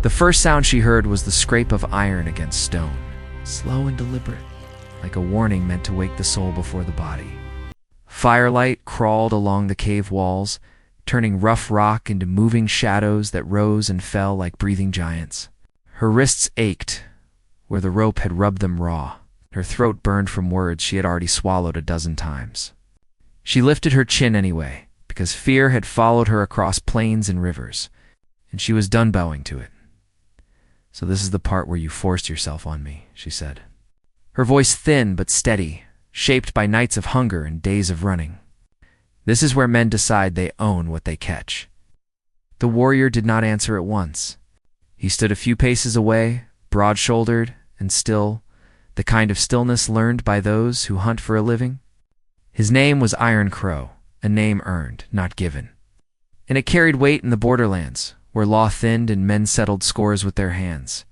The first sound she heard was the scrape of iron against stone, slow and deliberate, like a warning meant to wake the soul before the body. Firelight crawled along the cave walls, turning rough rock into moving shadows that rose and fell like breathing giants. Her wrists ached where the rope had rubbed them raw. Her throat burned from words she had already swallowed a dozen times. She lifted her chin anyway, because fear had followed her across plains and rivers, and she was done bowing to it. "So this is the part where you forced yourself on me," she said. Her voice thin but steady, shaped by nights of hunger and days of running. "This is where men decide they own what they catch." The warrior did not answer at once. He stood a few paces away, broad-shouldered and still, the kind of stillness learned by those who hunt for a living. His name was Iron Crow, a name earned, not given. And it carried weight in the borderlands, where law thinned and men settled scores with their hands.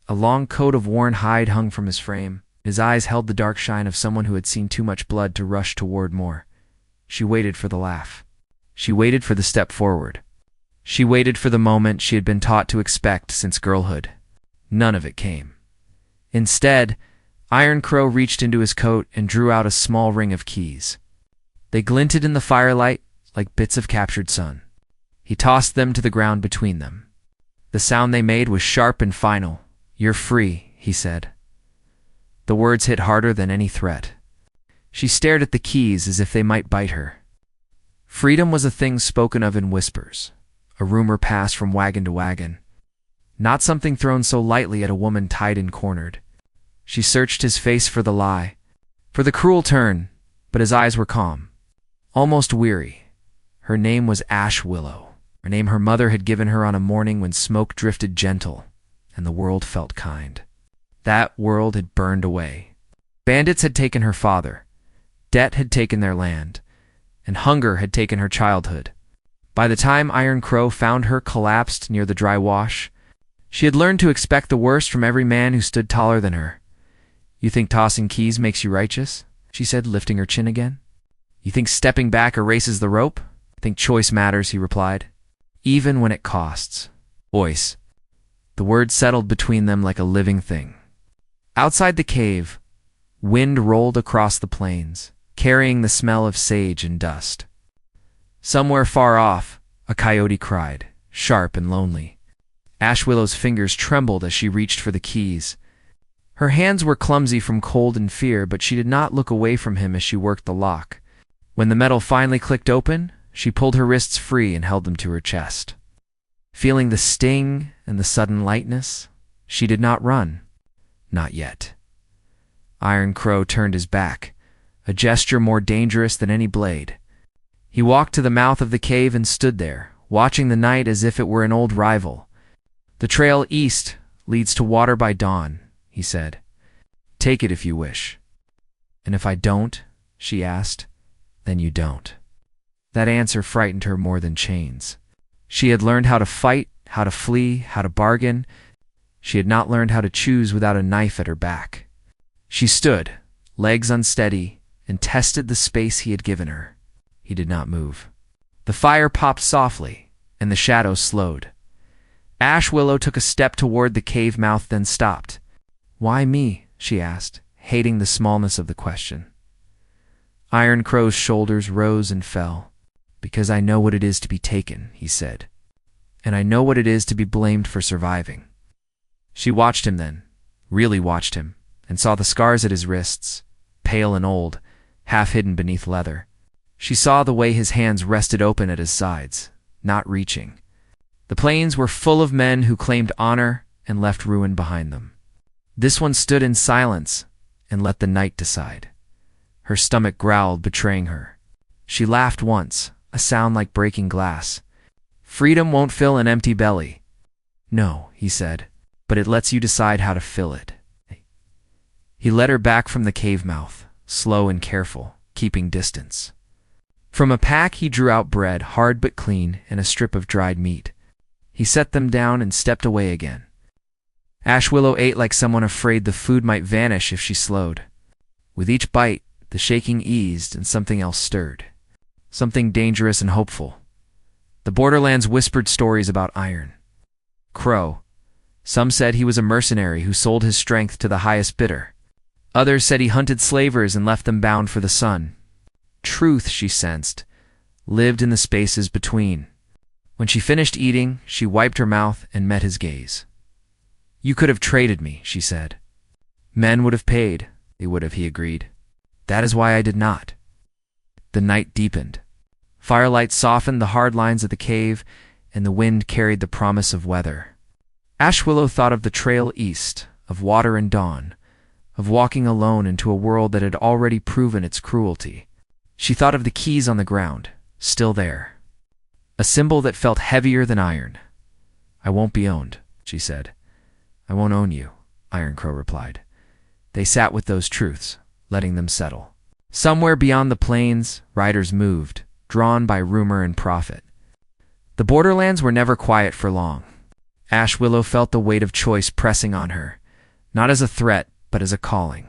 A long coat of worn hide hung from his frame. His eyes held the dark shine of someone who had seen too much blood to rush toward more. She waited for the laugh. She waited for the step forward. She waited for the moment she had been taught to expect since girlhood. None of it came. Instead, Iron Crow reached into his coat and drew out a small ring of keys. They glinted in the firelight like bits of captured sun. He tossed them to the ground between them. The sound they made was sharp and final. "You're free," he said. The words hit harder than any threat. She stared at the keys as if they might bite her. Freedom was a thing spoken of in whispers, a rumor passed from wagon to wagon, not something thrown so lightly at a woman tied and cornered. She searched his face for the lie, for the cruel turn, but his eyes were calm, almost weary. Her name was Ash Willow, a name her mother had given her on a morning when smoke drifted gentle and the world felt kind. That world had burned away. Bandits had taken her father, debt had taken their land, and hunger had taken her childhood. By the time Iron Crow found her collapsed near the dry wash, she had learned to expect the worst from every man who stood taller than her. "You think tossing keys makes you righteous?" she said, lifting her chin again. "You think stepping back erases the rope?" "I think choice matters," he replied, "even when it costs." Voice. The word settled between them like a living thing. Outside the cave, wind rolled across the plains, carrying the smell of sage and dust. Somewhere far off, a coyote cried, sharp and lonely. Ash Willow's fingers trembled as she reached for the keys. Her hands were clumsy from cold and fear, but she did not look away from him as she worked the lock. When the metal finally clicked open, she pulled her wrists free and held them to her chest. Feeling the sting and the sudden lightness, she did not run. Not yet. Iron Crow turned his back, a gesture more dangerous than any blade. He walked to the mouth of the cave and stood there, watching the night as if it were an old rival. "The trail east leads to water by dawn," he said. "Take it if you wish." "And if I don't?" she asked. "Then you don't." That answer frightened her more than chains. She had learned how to fight, how to flee, how to bargain. She had not learned how to choose without a knife at her back. She stood, legs unsteady, and tested the space he had given her. He did not move. The fire popped softly, and the shadows slowed. Ash Willow took a step toward the cave mouth, then stopped. "Why me?" she asked, hating the smallness of the question. Iron Crow's shoulders rose and fell. "Because I know what it is to be taken," he said. "And I know what it is to be blamed for surviving." She watched him then, really watched him, and saw the scars at his wrists, pale and old, half hidden beneath leather. She saw the way his hands rested open at his sides, not reaching. The plains were full of men who claimed honor and left ruin behind them. This one stood in silence and let the night decide. Her stomach growled, betraying her. She laughed once, a sound like breaking glass. "Freedom won't fill an empty belly." "No," he said, "but it lets you decide how to fill it." He led her back from the cave mouth, slow and careful, keeping distance. From a pack he drew out bread, hard but clean, and a strip of dried meat. He set them down and stepped away again. Ash Willow ate like someone afraid the food might vanish if she slowed. With each bite, the shaking eased and something else stirred. Something dangerous and hopeful. The borderlands whispered stories about Iron Crow, Some said he was a mercenary who sold his strength to the highest bidder. Others said he hunted slavers and left them bound for the sun. Truth, she sensed, lived in the spaces between. When she finished eating, she wiped her mouth and met his gaze. "You could have traded me," she said. "Men would have paid," they would have, he agreed. "That is why I did not." The night deepened. Firelight softened the hard lines of the cave, and the wind carried the promise of weather. Ash Willow thought of the trail east, of water and dawn, of walking alone into a world that had already proven its cruelty. She thought of the keys on the ground, still there. A symbol that felt heavier than iron. "I won't be owned," she said. "I won't own you," Iron Crow replied. They sat with those truths, letting them settle. Somewhere beyond the plains, riders moved, drawn by rumor and profit. The borderlands were never quiet for long. Ash Willow felt the weight of choice pressing on her, not as a threat, but as a calling.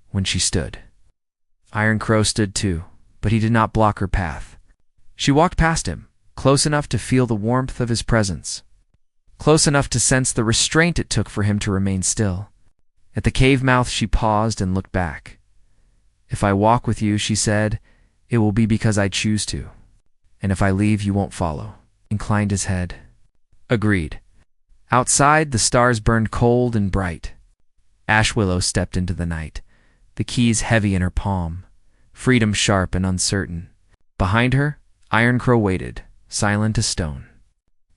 When she stood. Iron Crow stood too, but he did not block her path. She walked past him, close enough to feel the warmth of his presence, close enough to sense the restraint it took for him to remain still. At the cave mouth she paused and looked back. "If I walk with you," she said, "it will be because I choose to. And if I leave, you won't follow." Inclined his head. Agreed. Outside, the stars burned cold and bright. Ash Willow stepped into the night, the keys heavy in her palm, freedom sharp and uncertain. Behind her, Iron Crow waited, silent as stone,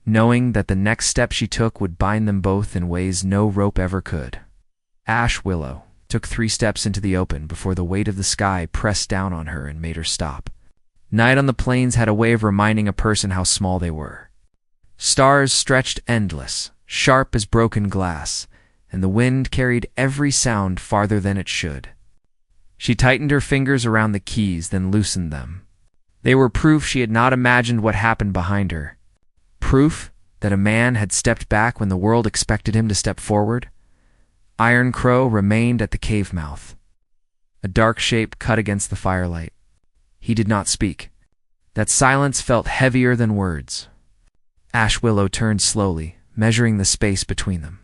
knowing that the next step she took would bind them both in ways no rope ever could. Ash Willow took 3 steps into the open before the weight of the sky pressed down on her and made her stop. Night on the plains had a way of reminding a person how small they were. Stars stretched endless, sharp as broken glass, and the wind carried every sound farther than it should. She tightened her fingers around the keys, then loosened them. They were proof she had not imagined what happened behind her. Proof that a man had stepped back when the world expected him to step forward. Iron Crow remained at the cave mouth. A dark shape cut against the firelight. He did not speak. That silence felt heavier than words. Ash Willow turned slowly, measuring the space between them.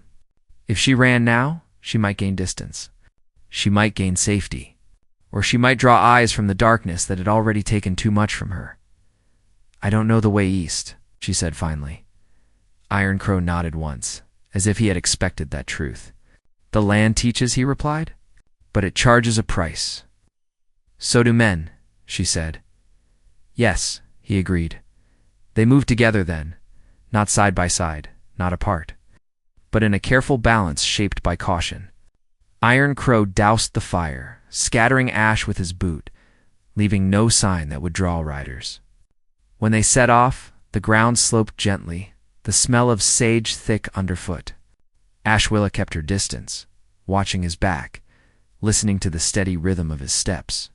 If she ran now, she might gain distance. She might gain safety. Or she might draw eyes from the darkness that had already taken too much from her. "I don't know the way east," she said finally. Iron Crow nodded once, as if he had expected that truth. "The land teaches," he replied, "but it charges a price." "So do men," she said. "Yes," he agreed. They moved together then, not side by side, not apart, but in a careful balance shaped by caution. Iron Crow doused the fire, scattering ash with his boot, leaving no sign that would draw riders. When they set off, the ground sloped gently, the smell of sage thick underfoot. Ash Willow kept her distance, watching his back, listening to the steady rhythm of his steps.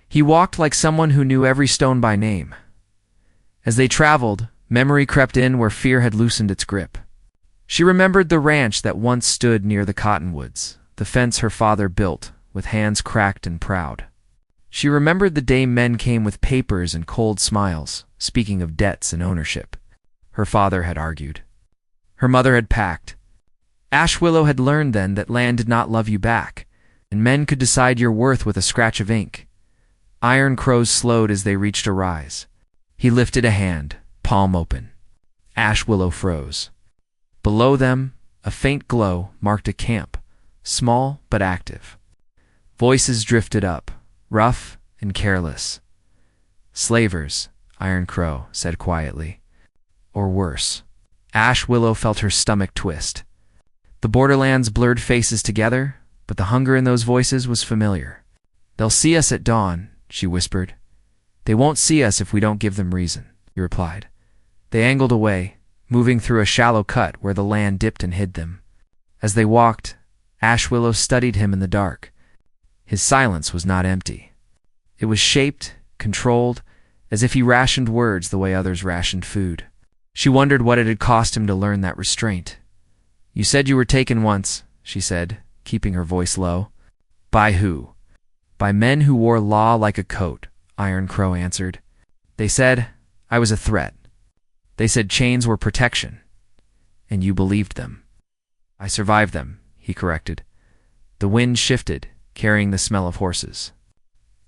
He walked like someone who knew every stone by name. As they traveled, memory crept in where fear had loosened its grip. She remembered the ranch that once stood near the cottonwoods, the fence her father built, with hands cracked and proud. She remembered the day men came with papers and cold smiles, speaking of debts and ownership. Her father had argued. Her mother had packed. Ash Willow had learned then that land did not love you back, and men could decide your worth with a scratch of ink. Iron Crows slowed as they reached a rise. He lifted a hand, palm open. Ash Willow froze. Below them, a faint glow marked a camp, small but active. Voices drifted up, rough and careless. "Slavers," Iron Crow said quietly. "Or worse." Ash Willow felt her stomach twist. The borderlands blurred faces together, but the hunger in those voices was familiar. "They'll see us at dawn," she whispered. "They won't see us if we don't give them reason," he replied. They angled away, moving through a shallow cut where the land dipped and hid them. As they walked, Ash Willow studied him in the dark. His silence was not empty. It was shaped, controlled, as if he rationed words the way others rationed food. She wondered what it had cost him to learn that restraint. "You said you were taken once," she said, keeping her voice low. "By who?" "By men who wore law like a coat," Iron Crow answered. "They said I was a threat. They said chains were protection. And you believed them." I survived them, he corrected. The wind shifted, carrying the smell of horses.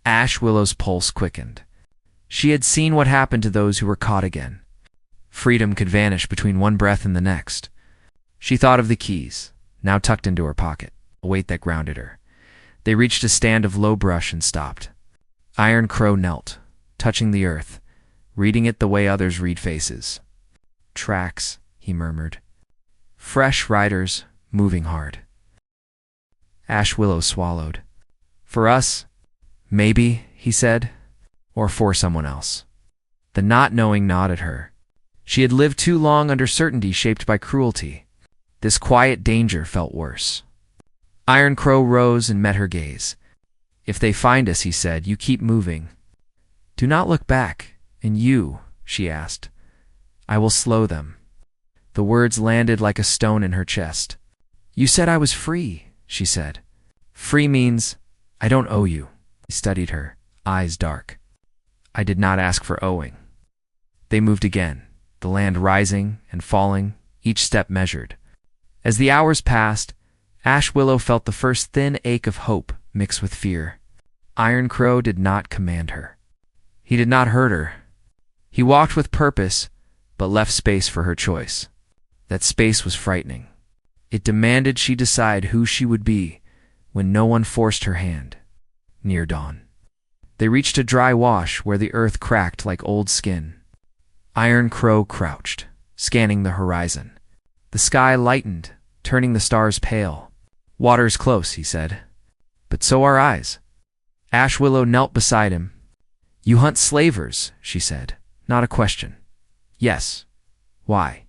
Ash Willow's pulse quickened. She had seen what happened to those who were caught again. Freedom could vanish between one breath and the next. She thought of the keys, now tucked into her pocket, a weight that grounded her. They reached a stand of low brush and stopped. Iron Crow knelt, touching the earth, reading it the way others read faces. Tracks, he murmured. Fresh riders, moving hard. Ash Willow swallowed. For us, maybe, he said, or for someone else. The not knowing gnawed at her. She had lived too long under certainty shaped by cruelty. This quiet danger felt worse. Iron Crow rose and met her gaze. If they find us, he said, you keep moving. Do not look back. And you, she asked. I will slow them. The words landed like a stone in her chest. You said I was free, she said. Free means I don't owe you. He studied her, eyes dark. I did not ask for owing. They moved again, the land rising and falling, each step measured. As the hours passed, Ash Willow felt the first thin ache of hope mixed with fear. Iron Crow did not command her. He did not hurt her. He walked with purpose, but left space for her choice. That space was frightening. It demanded she decide who she would be when no one forced her hand. Near dawn. They reached a dry wash where the earth cracked like old skin. Iron Crow crouched, scanning the horizon. The sky lightened, turning the stars pale. Water's close, he said. But so are eyes. Ash Willow knelt beside him. You hunt slavers, she said. Not a question. Yes. Why?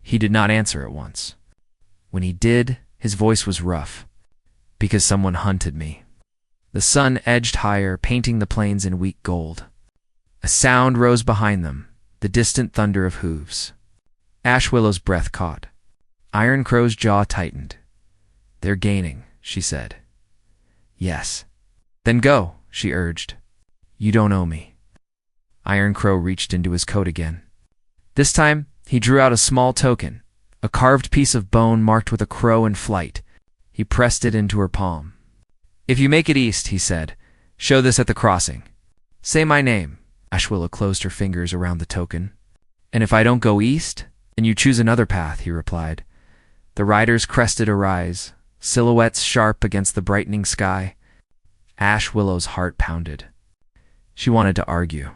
He did not answer at once. When he did, his voice was rough. Because someone hunted me. The sun edged higher, painting the plains in weak gold. A sound rose behind them, the distant thunder of hooves. Ash Willow's breath caught. Iron Crow's jaw tightened. They're gaining, she said. Yes. Then go, she urged. You don't owe me. Iron Crow reached into his coat again. This time, he drew out a small token, a carved piece of bone marked with a crow in flight. He pressed it into her palm. If you make it east, he said, show this at the crossing. Say my name. Ash Willow closed her fingers around the token. And if I don't go east, then you choose another path, he replied. The riders crested a rise, silhouettes sharp against the brightening sky. Ash Willow's heart pounded. She wanted to argue.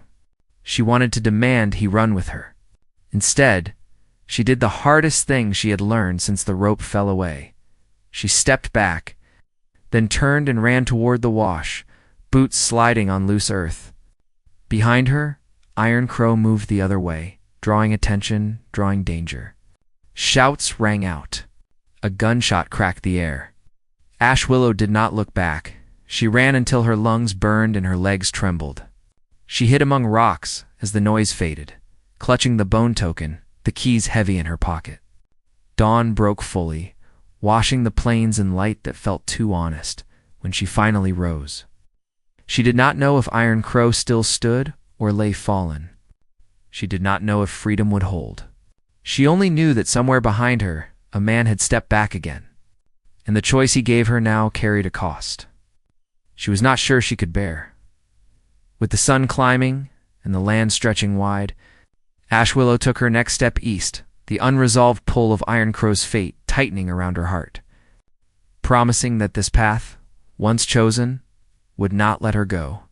She wanted to demand he run with her. Instead, she did the hardest thing she had learned since the rope fell away. She stepped back, then turned and ran toward the wash, boots sliding on loose earth. Behind her, Iron Crow moved the other way, drawing attention, drawing danger. Shouts rang out. A gunshot cracked the air. Ash Willow did not look back. She ran until her lungs burned and her legs trembled. She hid among rocks as the noise faded, clutching the bone token, the keys heavy in her pocket. Dawn broke fully, washing the plains in light that felt too honest, when she finally rose. She did not know if Iron Crow still stood or lay fallen. She did not know if freedom would hold. She only knew that somewhere behind her, a man had stepped back again, and the choice he gave her now carried a cost. She was not sure she could bear. With the sun climbing and the land stretching wide, Ash Willow took her next step east, the unresolved pull of Iron Crow's fate tightening around her heart, promising that this path, once chosen, would not let her go.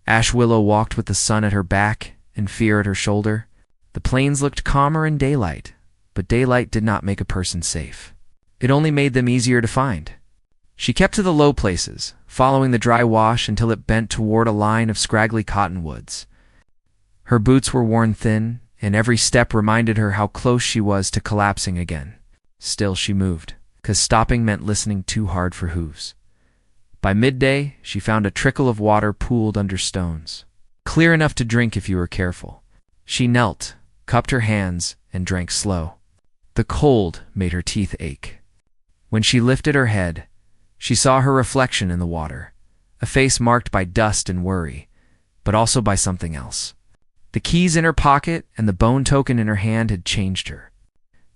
Ash Willow walked with the sun at her back and fear at her shoulder. The plains looked calmer in daylight, but daylight did not make a person safe. It only made them easier to find. She kept to the low places, following the dry wash until it bent toward a line of scraggly cottonwoods. Her boots were worn thin, and every step reminded her how close she was to collapsing again. Still she moved, 'cause stopping meant listening too hard for hooves. By midday, she found a trickle of water pooled under stones, clear enough to drink if you were careful. She knelt, cupped her hands, and drank slow. The cold made her teeth ache. When she lifted her head, she saw her reflection in the water, a face marked by dust and worry, but also by something else. The keys in her pocket and the bone token in her hand had changed her.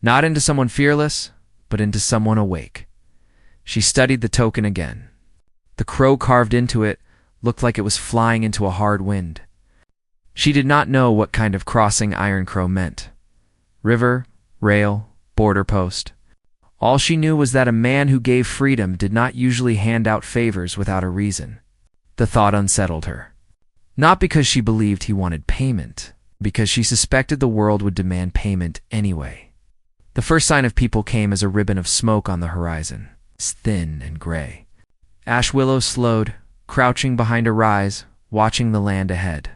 Not into someone fearless, but into someone awake. She studied the token again. The crow carved into it looked like it was flying into a hard wind. She did not know what kind of crossing Iron Crow meant. River, rail, border post. All she knew was that a man who gave freedom did not usually hand out favors without a reason. The thought unsettled her. Not because she believed he wanted payment, because she suspected the world would demand payment anyway. The first sign of people came as a ribbon of smoke on the horizon, thin and gray. Ash Willow slowed, crouching behind a rise, watching the land ahead.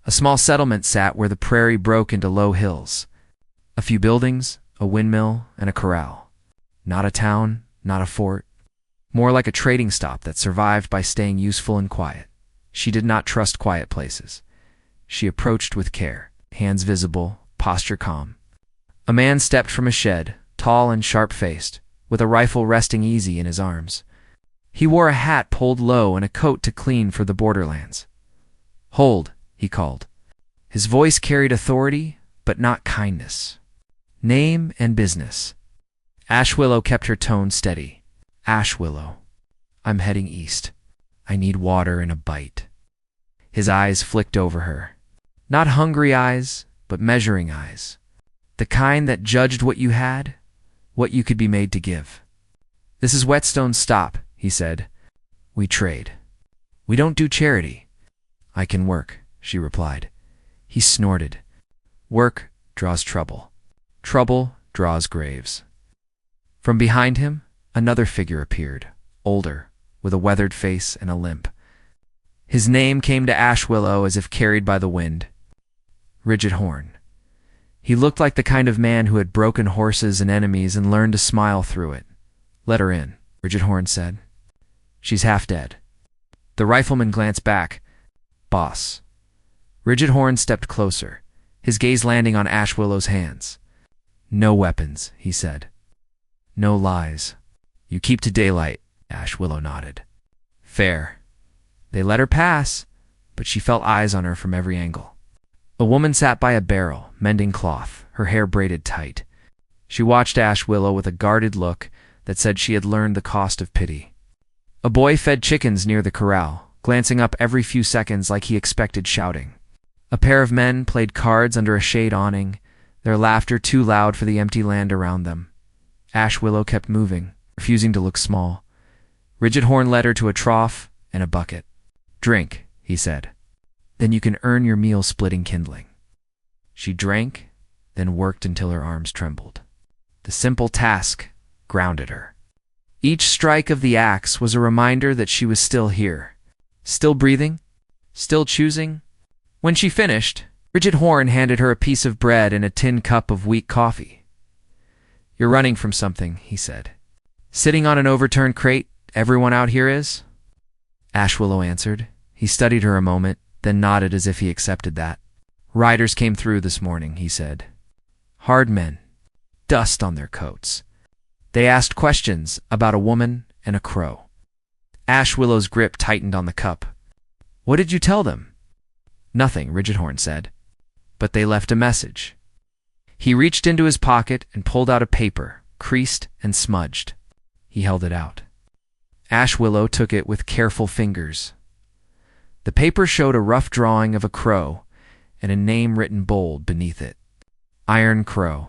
A small settlement sat where the prairie broke into low hills. A few buildings, a windmill, and a corral. Not a town, not a fort. More like a trading stop that survived by staying useful and quiet. She did not trust quiet places. She approached with care, hands visible, posture calm. A man stepped from a shed, tall and sharp-faced, with a rifle resting easy in his arms. He wore a hat pulled low and a coat to clean for the borderlands. "Hold," he called. His voice carried authority, but not kindness. "Name and business." Ash Willow kept her tone steady. "Ash Willow. I'm heading east. I need water and a bite." His eyes flicked over her. Not hungry eyes, but measuring eyes. The kind that judged what you had, what you could be made to give. "This is Whetstone's stop," he said. "We trade. We don't do charity." "I can work," she replied. He snorted. "Work draws trouble. Trouble draws graves." From behind him, another figure appeared, older, with a weathered face and a limp. His name came to Ash Willow as if carried by the wind. Rigid Horn. He looked like the kind of man who had broken horses and enemies and learned to smile through it. "Let her in," Rigid Horn said. "She's half dead." The rifleman glanced back. "Boss." Rigid Horn stepped closer, his gaze landing on Ash Willow's hands. "No weapons," he said. "No lies. You keep to daylight," Ash Willow nodded. "Fair." They let her pass, but she felt eyes on her from every angle. A woman sat by a barrel, mending cloth, her hair braided tight. She watched Ash Willow with a guarded look that said she had learned the cost of pity. A boy fed chickens near the corral, glancing up every few seconds like he expected shouting. A pair of men played cards under a shade awning, their laughter too loud for the empty land around them. Ash Willow kept moving, refusing to look small. Rigid Horn led her to a trough and a bucket. "Drink," he said. "Then you can earn your meal splitting kindling." She drank, then worked until her arms trembled. The simple task grounded her. Each strike of the axe was a reminder that she was still here, still breathing, still choosing. When she finished, Rigid Horn handed her a piece of bread and a tin cup of weak coffee. "You're running from something," he said. "Sitting on an overturned crate, everyone out here is?" Ash Willow answered. He studied her a moment, then nodded as if he accepted that. "Riders came through this morning," he said. "Hard men. Dust on their coats. They asked questions about a woman and a crow." Ash Willow's grip tightened on the cup. "What did you tell them?" "Nothing," Rigid Horn said. "But they left a message." He reached into his pocket and pulled out a paper, creased and smudged. He held it out. Ash Willow took it with careful fingers. The paper showed a rough drawing of a crow and a name written bold beneath it. Iron Crow.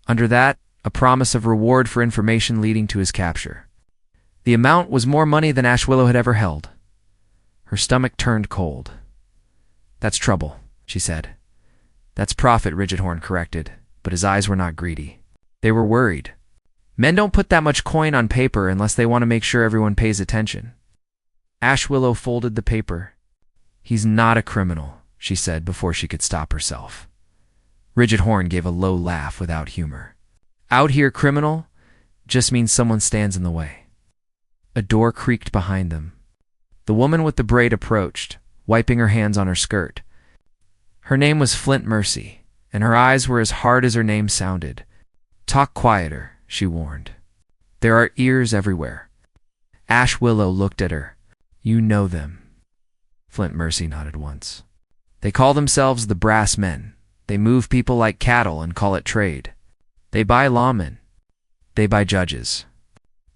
Under that, a promise of reward for information leading to his capture. The amount was more money than Ash Willow had ever held. Her stomach turned cold. "That's trouble," she said. "That's profit," Rigid Horn corrected, but his eyes were not greedy. They were worried. Men don't put that much coin on paper unless they want to make sure everyone pays attention. Ash Willow folded the paper. "He's not a criminal," she said before she could stop herself. Rigid Horn gave a low laugh without humor. "Out here, criminal just means someone stands in the way." A door creaked behind them. The woman with the braid approached, wiping her hands on her skirt. Her name was Flint Mercy, and her eyes were as hard as her name sounded. "Talk quieter," she warned. "There are ears everywhere." Ash Willow looked at her. "You know them." Flint Mercy nodded once. "They call themselves the Brass Men. They move people like cattle and call it trade. They buy lawmen. They buy judges.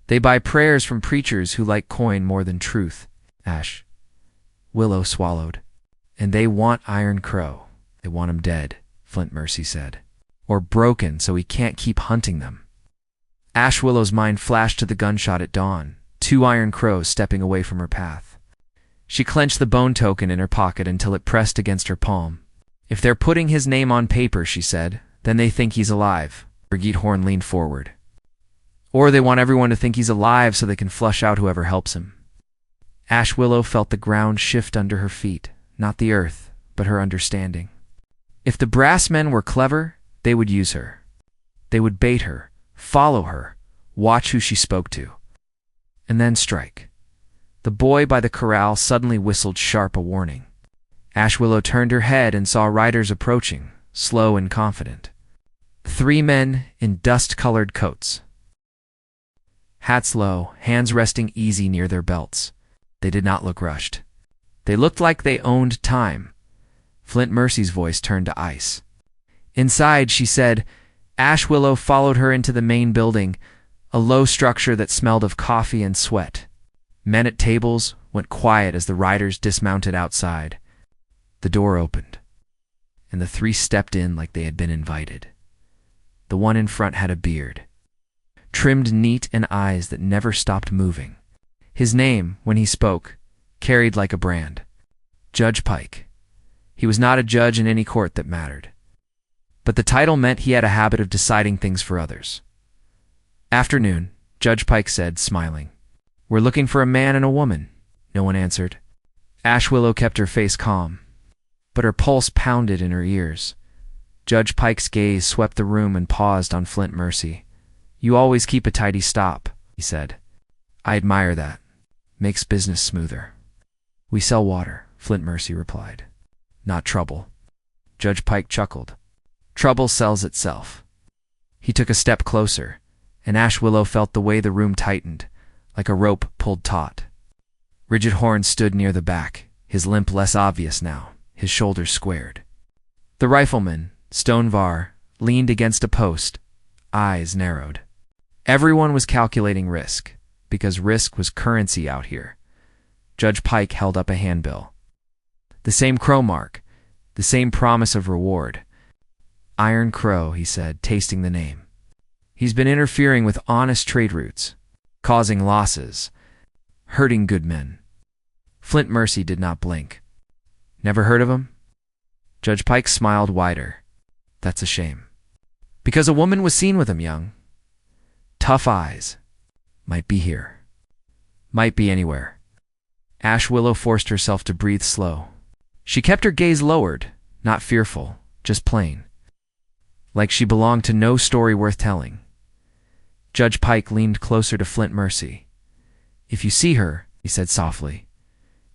They buy prayers from preachers who like coin more than truth. Ash Willow swallowed. And they want Iron Crow. They want him dead, Flint Mercy said. Or broken so he can't keep hunting them. Ash Willow's mind flashed to the gunshot at dawn, 2 Iron Crows stepping away from her path. She clenched the bone token in her pocket until it pressed against her palm. If they're putting his name on paper, she said, then they think he's alive. Brigitte Horn leaned forward. Or they want everyone to think he's alive so they can flush out whoever helps him. Ash Willow felt the ground shift under her feet, not the earth, but her understanding. If the brass men were clever, they would use her. They would bait her, follow her, watch who she spoke to, and then strike. The boy by the corral suddenly whistled sharp a warning. Ash Willow turned her head and saw riders approaching, slow and confident. 3 men in dust-colored coats. Hats low, hands resting easy near their belts. They did not look rushed. They looked like they owned time. Flint Mercy's voice turned to ice. Inside, she said, Ash Willow followed her into the main building, a low structure that smelled of coffee and sweat. Men at tables went quiet as the riders dismounted outside. The door opened, and the 3 stepped in like they had been invited. The one in front had a beard, trimmed neat and eyes that never stopped moving. His name, when he spoke, carried like a brand. Judge Pike. He was not a judge in any court that mattered. But the title meant he had a habit of deciding things for others. Afternoon, Judge Pike said, smiling. We're looking for a man and a woman. No one answered. Ash Willow kept her face calm, but her pulse pounded in her ears. Judge Pike's gaze swept the room and paused on Flint Mercy. You always keep a tidy stop, he said. I admire that. Makes business smoother. We sell water, Flint Mercy replied. Not trouble. Judge Pike chuckled. Trouble sells itself. He took a step closer, and Ash Willow felt the way the room tightened, like a rope pulled taut. Rigid Horn stood near the back, his limp less obvious now, his shoulders squared. The rifleman, Stonevar, leaned against a post, eyes narrowed. Everyone was calculating risk, because risk was currency out here. Judge Pike held up a handbill. The same crow mark, the same promise of reward. Iron Crow, he said, tasting the name. He's been interfering with honest trade routes, causing losses, hurting good men. Flint Mercy did not blink. Never heard of him? Judge Pike smiled wider. That's a shame. Because a woman was seen with him, young. Tough eyes. Might be here. Might be anywhere. Ash Willow forced herself to breathe slow. She kept her gaze lowered, not fearful, just plain. Like she belonged to no story worth telling. Judge Pike leaned closer to Flint Mercy. If you see her, he said softly,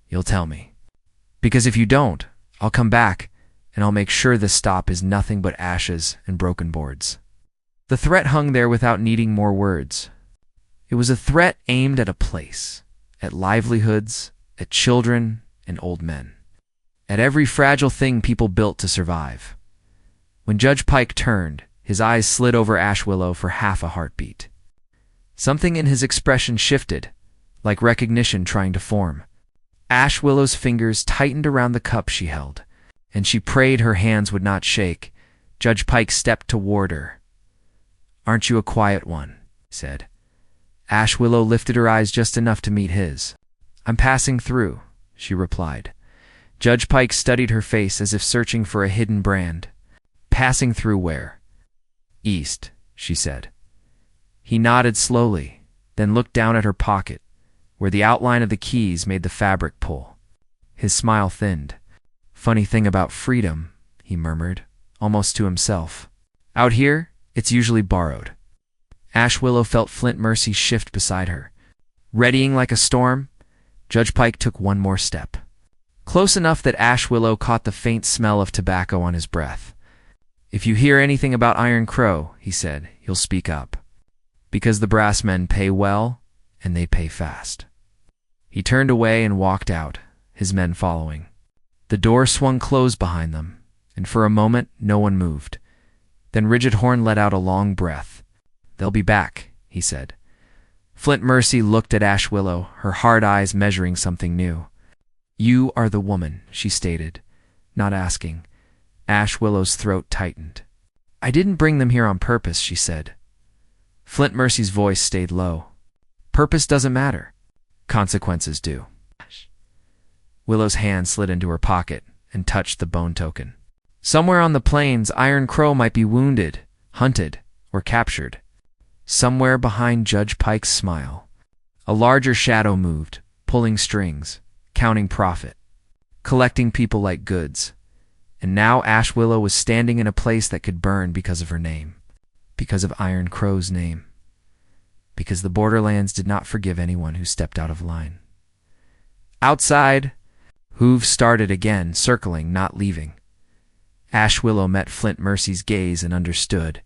you'll tell me. Because if you don't, I'll come back, and I'll make sure this stop is nothing but ashes and broken boards. The threat hung there without needing more words. It was a threat aimed at a place, at livelihoods, at children and old men, at every fragile thing people built to survive. When Judge Pike turned, his eyes slid over Ash Willow for half a heartbeat. Something in his expression shifted, like recognition trying to form. Ash Willow's fingers tightened around the cup she held, and she prayed her hands would not shake. Judge Pike stepped toward her. Aren't you a quiet one? He said. Ash Willow lifted her eyes just enough to meet his. I'm passing through, she replied. Judge Pike studied her face as if searching for a hidden brand. Passing through where? East, she said. He nodded slowly, then looked down at her pocket, where the outline of the keys made the fabric pull. His smile thinned. Funny thing about freedom, he murmured, almost to himself. Out here, it's usually borrowed. Ash Willow felt Flint Mercy shift beside her. Readying like a storm, Judge Pike took one more step. Close enough that Ash Willow caught the faint smell of tobacco on his breath. If you hear anything about Iron Crow, he said, you'll speak up. Because the brass men pay well, and they pay fast. He turned away and walked out, his men following. The door swung closed behind them, and for a moment no one moved. Then Rigid Horn let out a long breath. They'll be back, he said. Flint Mercy looked at Ash Willow, her hard eyes measuring something new. You are the woman, she stated, not asking. Ash Willow's throat tightened. I didn't bring them here on purpose, she said. Flint Mercy's voice stayed low. Purpose doesn't matter. Consequences do. Willow's hand slid into her pocket and touched the bone token. Somewhere on the plains, Iron Crow might be wounded, hunted, or captured. Somewhere behind Judge Pike's smile, a larger shadow moved, pulling strings, counting profit, collecting people like goods. And now Ash Willow was standing in a place that could burn because of her name, because of Iron Crow's name, because the Borderlands did not forgive anyone who stepped out of line. Outside, hooves started again, circling, not leaving. Ash Willow met Flint Mercy's gaze and understood,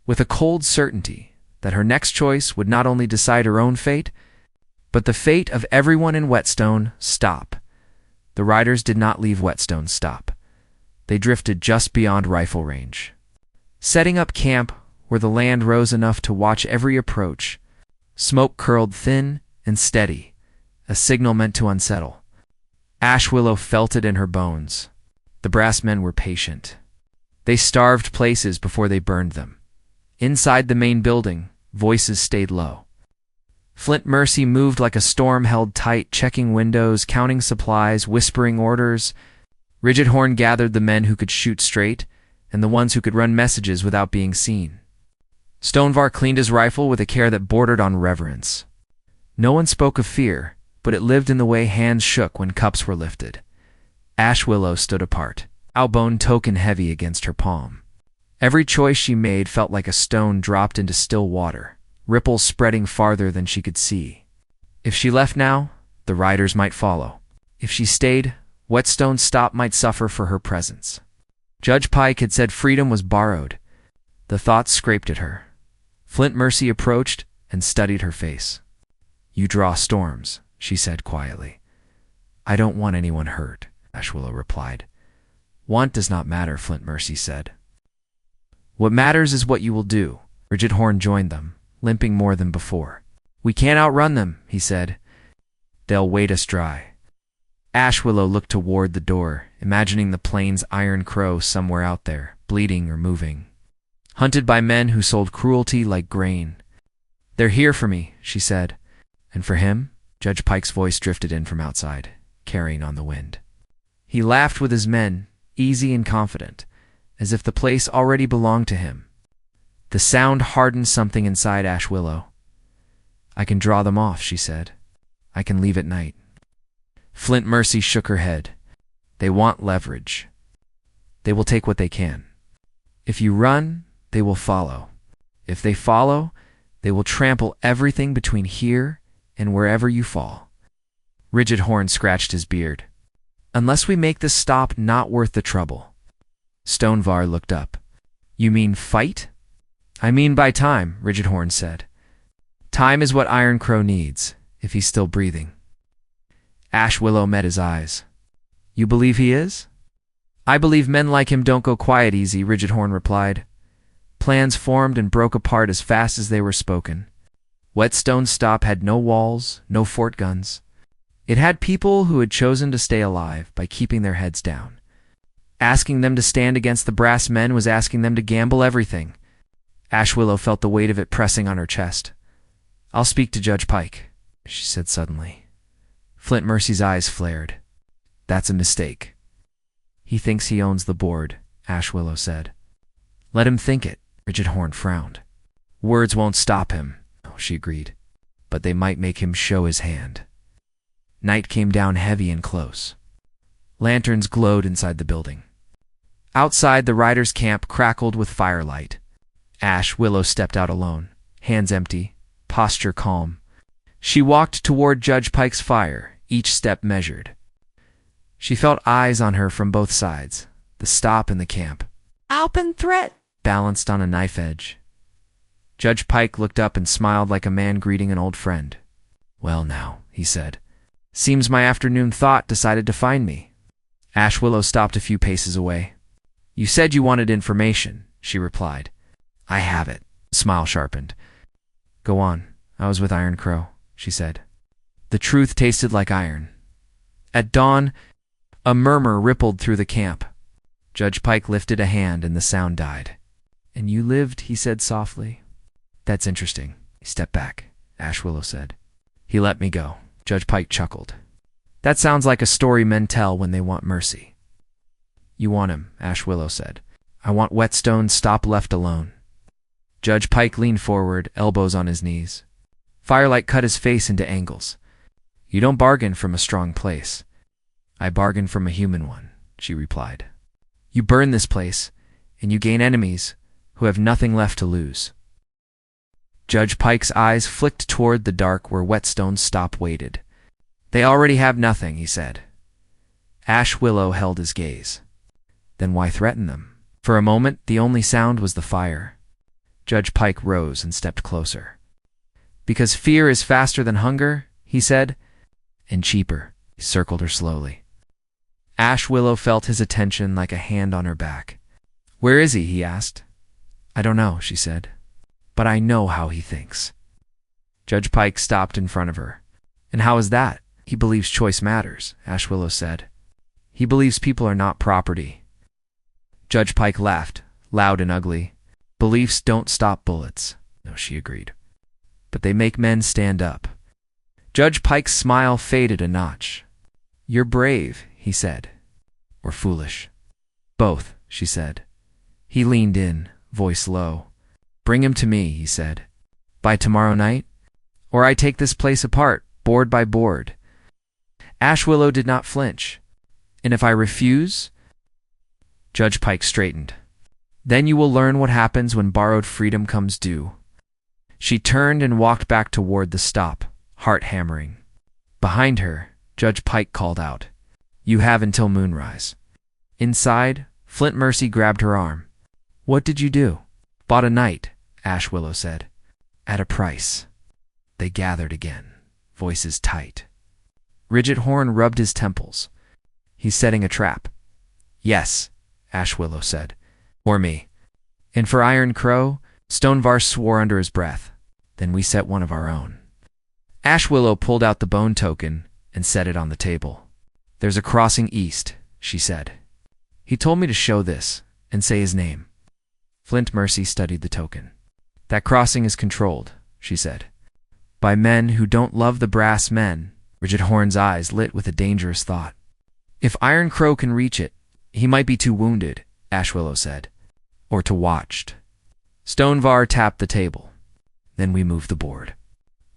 with a cold certainty, that her next choice would not only decide her own fate, but the fate of everyone in Whetstone. Stop. The riders did not leave Whetstone. Stop. They drifted just beyond rifle range, setting up camp where the land rose enough to watch every approach. Smoke curled thin and steady, a signal meant to unsettle. Ash Willow felt it in her bones. The brass men were patient. They starved places before they burned them. Inside the main building, voices stayed low. Flint Mercy moved like a storm held tight, checking windows, counting supplies, whispering orders. Rigid Horn gathered the men who could shoot straight and the ones who could run messages without being seen. Stonevar cleaned his rifle with a care that bordered on reverence. No one spoke of fear, but it lived in the way hands shook when cups were lifted. Ash Willow stood apart, outbone token heavy against her palm. Every choice she made felt like a stone dropped into still water, ripples spreading farther than she could see. If she left now, the riders might follow. If she stayed, Whetstone's stop might suffer for her presence. Judge Pike had said freedom was borrowed. The thoughts scraped at her. Flint Mercy approached and studied her face. You draw storms, she said quietly. I don't want anyone hurt, Ash Willow replied. Want does not matter, Flint Mercy said. What matters is what you will do. Rigid Horn joined them, limping more than before. We can't outrun them, he said. They'll wait us dry. Ash Willow looked toward the door, imagining the plains Iron Crow somewhere out there, bleeding or moving. Hunted by men who sold cruelty like grain. They're here for me, she said. And for him? Judge Pike's voice drifted in from outside, carrying on the wind. He laughed with his men, easy and confident, as if the place already belonged to him. The sound hardened something inside Ash Willow. I can draw them off, she said. I can leave at night. Flint Mercy shook her head. They want leverage. They will take what they can. If you run, they will follow. If they follow, they will trample everything between here and wherever you fall. Rigid Horn scratched his beard. Unless we make this stop not worth the trouble. Stonevar looked up. You mean fight? I mean by time, Rigid Horn said. Time is what Iron Crow needs, if he's still breathing. Ash Willow met his eyes. You believe he is? I believe men like him don't go quiet easy, Rigid Horn replied. Plans formed and broke apart as fast as they were spoken. Whetstone's stop had no walls, no fort guns. It had people who had chosen to stay alive by keeping their heads down. Asking them to stand against the brass men was asking them to gamble everything. Ash Willow felt the weight of it pressing on her chest. I'll speak to Judge Pike, she said suddenly. Flint Mercy's eyes flared. That's a mistake. He thinks he owns the board, Ash Willow said. Let him think it, Rigid Horn frowned. Words won't stop him, she agreed, but they might make him show his hand. Night came down heavy and close. Lanterns glowed inside the building. Outside, the riders' camp crackled with firelight. Ash Willow stepped out alone, hands empty, posture calm. She walked toward Judge Pike's fire, each step measured. She felt eyes on her from both sides, the stop and the camp. Open threat, balanced on a knife edge. Judge Pike looked up and smiled like a man greeting an old friend. Well now, he said. Seems my afternoon thought decided to find me. Ash Willow stopped a few paces away. You said you wanted information, she replied. I have it. Smile sharpened. Go on. I was with Iron Crow, she said. The truth tasted like iron. At dawn, a murmur rippled through the camp. Judge Pike lifted a hand and the sound died. And you lived, he said softly. That's interesting. Step back, Ash Willow said. He let me go. Judge Pike chuckled. That sounds like a story men tell when they want mercy. You want him, Ash Willow said. I want Whetstone stop left alone. Judge Pike leaned forward, elbows on his knees. Firelight cut his face into angles. You don't bargain from a strong place. I bargain from a human one, she replied. You burn this place, and you gain enemies who have nothing left to lose. Judge Pike's eyes flicked toward the dark where Whetstone's stop waited. They already have nothing, he said. Ash Willow held his gaze. Then why threaten them? For a moment, the only sound was the fire. Judge Pike rose and stepped closer. Because fear is faster than hunger, he said, and cheaper. He circled her slowly. Ash Willow felt his attention like a hand on her back. Where is he? He asked. I don't know, she said, but I know how he thinks. Judge Pike stopped in front of her. And how is that? He believes choice matters, Ash Willow said. He believes people are not property. Judge Pike laughed, loud and ugly. Beliefs don't stop bullets. No, she agreed. But they make men stand up. Judge Pike's smile faded a notch. You're brave, he said. Or foolish. Both, she said. He leaned in, voice low. Bring him to me, he said. By tomorrow night? Or I take this place apart, board by board. Ash Willow did not flinch. And if I refuse? Judge Pike straightened. Then you will learn what happens when borrowed freedom comes due. She turned and walked back toward the stop, heart hammering. Behind her, Judge Pike called out, You have until moonrise. Inside, Flint Mercy grabbed her arm. What did you do? Bought a night, Ash Willow said. At a price. They gathered again, voices tight. Ridget Horn rubbed his temples. He's setting a trap. Yes, Ash Willow said. Or me. And for Iron Crow, Stonevar swore under his breath. Then we set one of our own. Ash Willow pulled out the bone token and set it on the table. There's a crossing east, she said. He told me to show this and say his name. Flint Mercy studied the token. That crossing is controlled, she said. By men who don't love the brass men. Ridget Horn's eyes lit with a dangerous thought. If Iron Crow can reach it, he might be too wounded, Ash Willow said. Or too watched. Stonevar tapped the table. Then we move the board.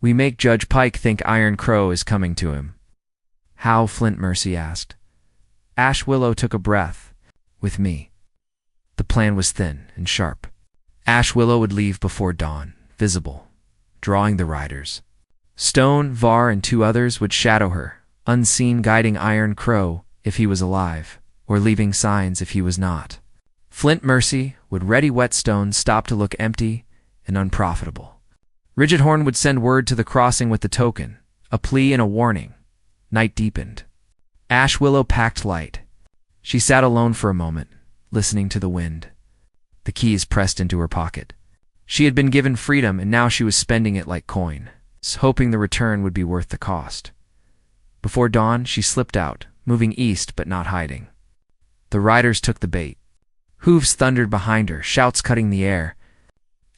We make Judge Pike think Iron Crow is coming to him. How? Flint Mercy asked. Ash Willow took a breath. With me. The plan was thin and sharp. Ash Willow would leave before dawn, visible, drawing the riders. Stone, Var, and two others would shadow her, unseen, guiding Iron Crow if he was alive, or leaving signs if he was not. Flint Mercy would ready Whetstone stop to look empty and unprofitable. Ridget Horn would send word to the crossing with the token, a plea and a warning. Night deepened. Ash Willow packed light. She sat alone for a moment, listening to the wind. The keys pressed into her pocket. She had been given freedom, and now she was spending it like coin, hoping the return would be worth the cost. Before dawn, she slipped out, moving east but not hiding. The riders took the bait. Hooves thundered behind her, shouts cutting the air.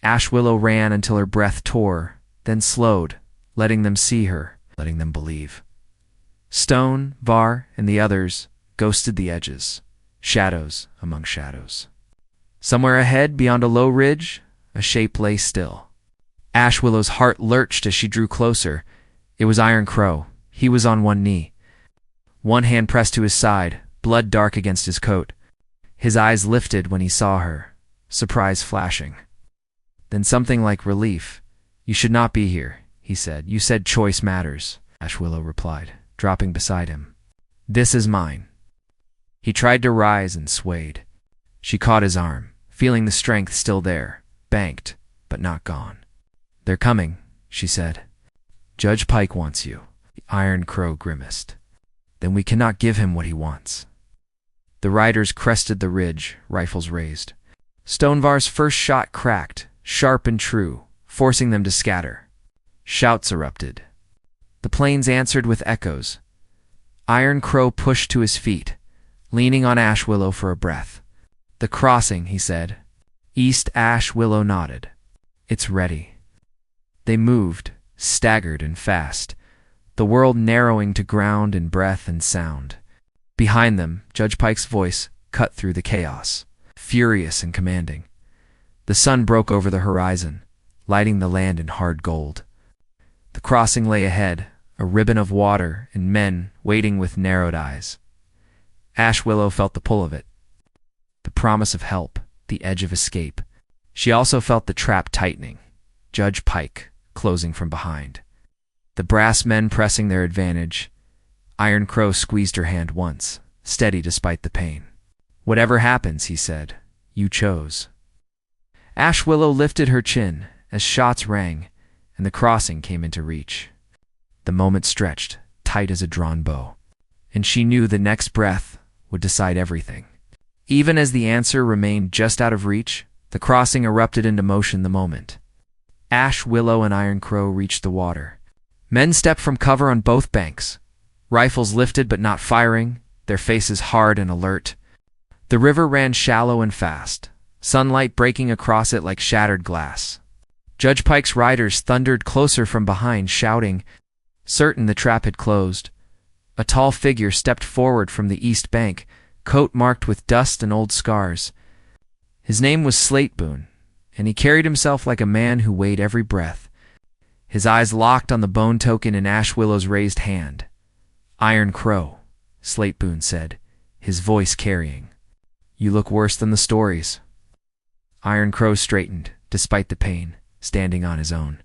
Ash Willow ran until her breath tore, then slowed, letting them see her, letting them believe. Stone, Var, and the others ghosted the edges, shadows among shadows. Somewhere ahead, beyond a low ridge, a shape lay still. Ash Willow's heart lurched as she drew closer. It was Iron Crow. He was on one knee. One hand pressed to his side, blood dark against his coat. His eyes lifted when he saw her, surprise flashing. Then something like relief. You should not be here, he said. You said choice matters, Ash Willow replied, dropping beside him. This is mine. He tried to rise and swayed. She caught his arm, feeling the strength still there, banked, but not gone. They're coming, she said. Judge Pike wants you. The Iron Crow grimaced. Then we cannot give him what he wants. The riders crested the ridge, rifles raised. Stonevar's first shot cracked, sharp and true, forcing them to scatter. Shouts erupted. The plains answered with echoes. Iron Crow pushed to his feet, leaning on Ash Willow for a breath. "The crossing," he said. East Ash Willow nodded. "It's ready." They moved, staggered and fast, the world narrowing to ground in breath and sound. Behind them, Judge Pike's voice cut through the chaos, furious and commanding. The sun broke over the horizon, lighting the land in hard gold. The crossing lay ahead, a ribbon of water and men waiting with narrowed eyes. Ash Willow felt the pull of it, the promise of help, the edge of escape. She also felt the trap tightening, Judge Pike closing from behind. The brass men pressing their advantage. Iron Crow squeezed her hand once, steady despite the pain. "Whatever happens," he said, "you chose." Ash Willow lifted her chin as shots rang and the crossing came into reach. The moment stretched, tight as a drawn bow, and she knew the next breath would decide everything. Even as the answer remained just out of reach, the crossing erupted into motion the moment. Ash Willow and Iron Crow reached the water. Men stepped from cover on both banks, rifles lifted but not firing, their faces hard and alert. The river ran shallow and fast, sunlight breaking across it like shattered glass. Judge Pike's riders thundered closer from behind, shouting. Certain the trap had closed, a tall figure stepped forward from the east bank, coat marked with dust and old scars. His name was Slateboon, and he carried himself like a man who weighed every breath. His eyes locked on the bone token in Ash Willow's raised hand. "Iron Crow," Slateboon said, his voice carrying. "You look worse than the stories." Iron Crow straightened, despite the pain, standing on his own.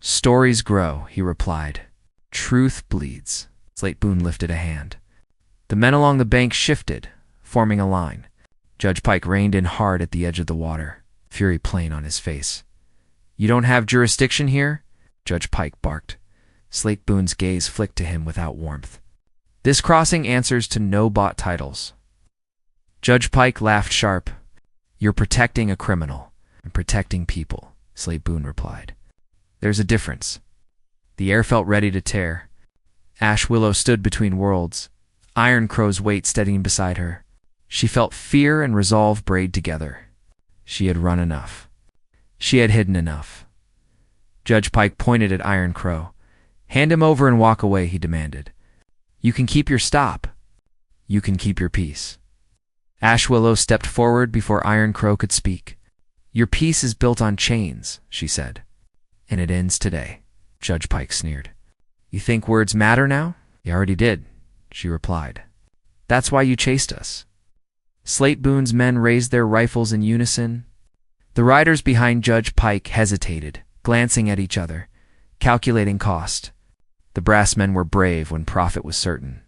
"Stories grow," he replied. "Truth bleeds." Slateboon lifted a hand. The men along the bank shifted, forming a line. Judge Pike reined in hard at the edge of the water, fury plain on his face. "You don't have jurisdiction here?" Judge Pike barked. Slateboon's gaze flicked to him without warmth. "This crossing answers to no bought titles." Judge Pike laughed sharp. "You're protecting a criminal. I'm protecting people," Slateboon replied. "There's a difference." The air felt ready to tear. Ash Willow stood between worlds, Iron Crow's weight steadying beside her. She felt fear and resolve braid together. She had run enough. She had hidden enough. Judge Pike pointed at Iron Crow. "Hand him over and walk away," he demanded. "You can keep your stop. You can keep your peace." Ash Willow stepped forward before Iron Crow could speak. "Your peace is built on chains," she said. "And it ends today," Judge Pike sneered. "You think words matter now?" "You already did," she replied. "That's why you chased us." Slateboon's men raised their rifles in unison. The riders behind Judge Pike hesitated, glancing at each other, calculating cost. The brass men were brave when profit was certain.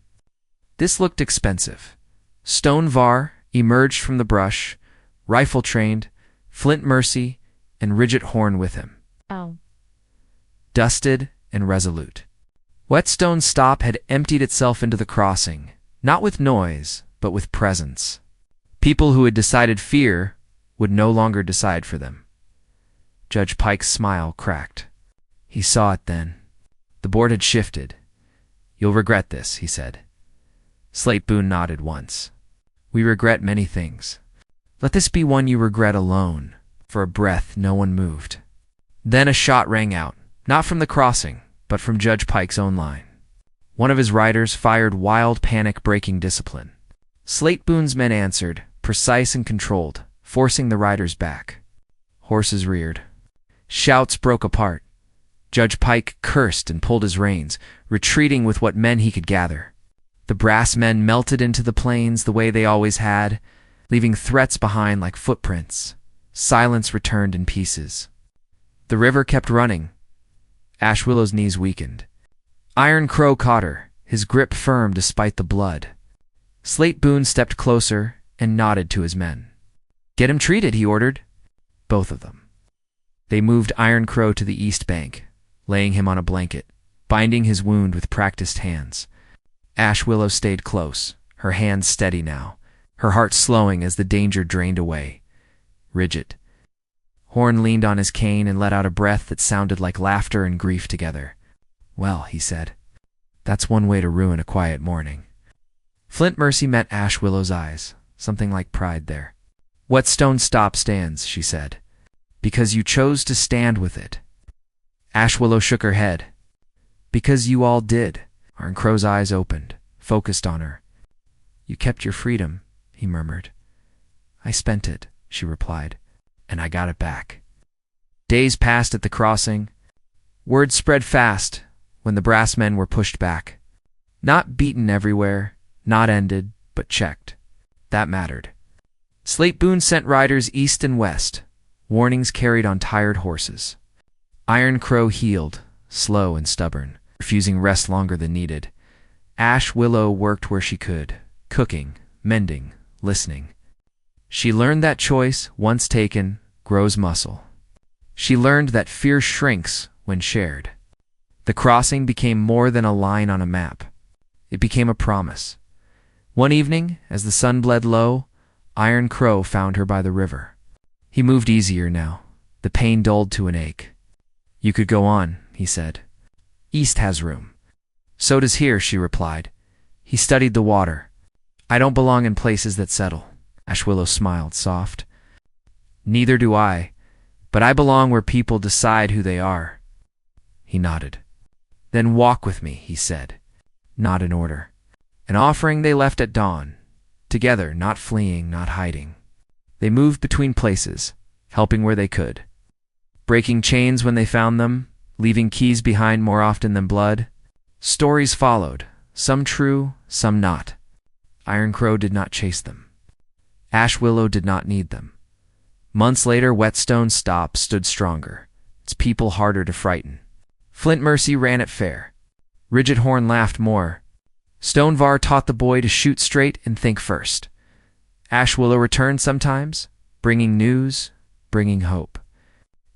This looked expensive. Stone Var emerged from the brush, rifle-trained, Flint Mercy, and Ridget Horn with him. Dusted and resolute. Whetstone's stop had emptied itself into the crossing, not with noise, but with presence. People who had decided fear would no longer decide for them. Judge Pike's smile cracked. He saw it then. The board had shifted. "You'll regret this," he said. Slateboon nodded once. "We regret many things. Let this be one you regret alone." For a breath, no one moved. Then a shot rang out, not from the crossing, but from Judge Pike's own line. One of his riders fired wild, panic-breaking discipline. Slateboon's men answered, precise and controlled, forcing the riders back. Horses reared. Shouts broke apart. Judge Pike cursed and pulled his reins, retreating with what men he could gather. The brass men melted into the plains the way they always had, leaving threats behind like footprints. Silence returned in pieces. The river kept running. Ash Willow's knees weakened. Iron Crow caught her, his grip firm despite the blood. Slateboon stepped closer and nodded to his men. "Get him treated," he ordered. Both of them. They moved Iron Crow to the east bank, laying him on a blanket, binding his wound with practiced hands. Ash Willow stayed close, her hands steady now, her heart slowing as the danger drained away. Ridget Horn leaned on his cane and let out a breath that sounded like laughter and grief together. "Well," he said, "that's one way to ruin a quiet morning." Flint Mercy met Ash Willow's eyes, something like pride there. "Whetstone stands," she said, "because you chose to stand with it." Ash Willow shook her head. "Because you all did." Iron Crow's eyes opened, focused on her. "You kept your freedom," he murmured. "I spent it," she replied, "and I got it back." Days passed at the crossing. Word spread fast when the brass men were pushed back. Not beaten everywhere, not ended, but checked. That mattered. Slate Boone sent riders east and west, warnings carried on tired horses. Iron Crow healed, slow and stubborn, refusing rest longer than needed. Ash Willow worked where she could, cooking, mending, listening. She learned that choice, once taken, grows muscle. She learned that fear shrinks when shared. The crossing became more than a line on a map. It became a promise. One evening, as the sun bled low, Iron Crow found her by the river. He moved easier now, the pain dulled to an ache. "You could go on," he said. "East has room." "So does here," she replied. He studied the water. "I don't belong in places that settle." Ash Willow smiled, soft. "Neither do I, but I belong where people decide who they are." He nodded. "Then walk with me," he said. Not in order. An offering they left at dawn. Together, not fleeing, not hiding. They moved between places, helping where they could. Breaking chains when they found them, leaving keys behind more often than blood. Stories followed, some true, some not. Iron Crow did not chase them. Ash Willow did not need them. Months later, Whetstone stood stronger, its people harder to frighten. Flint Mercy ran it fair. Rigid Horn laughed more. Stonevar taught the boy to shoot straight and think first. Ash Willow returned sometimes, bringing news, bringing hope.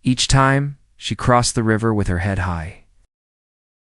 Each time, she crossed the river with her head high.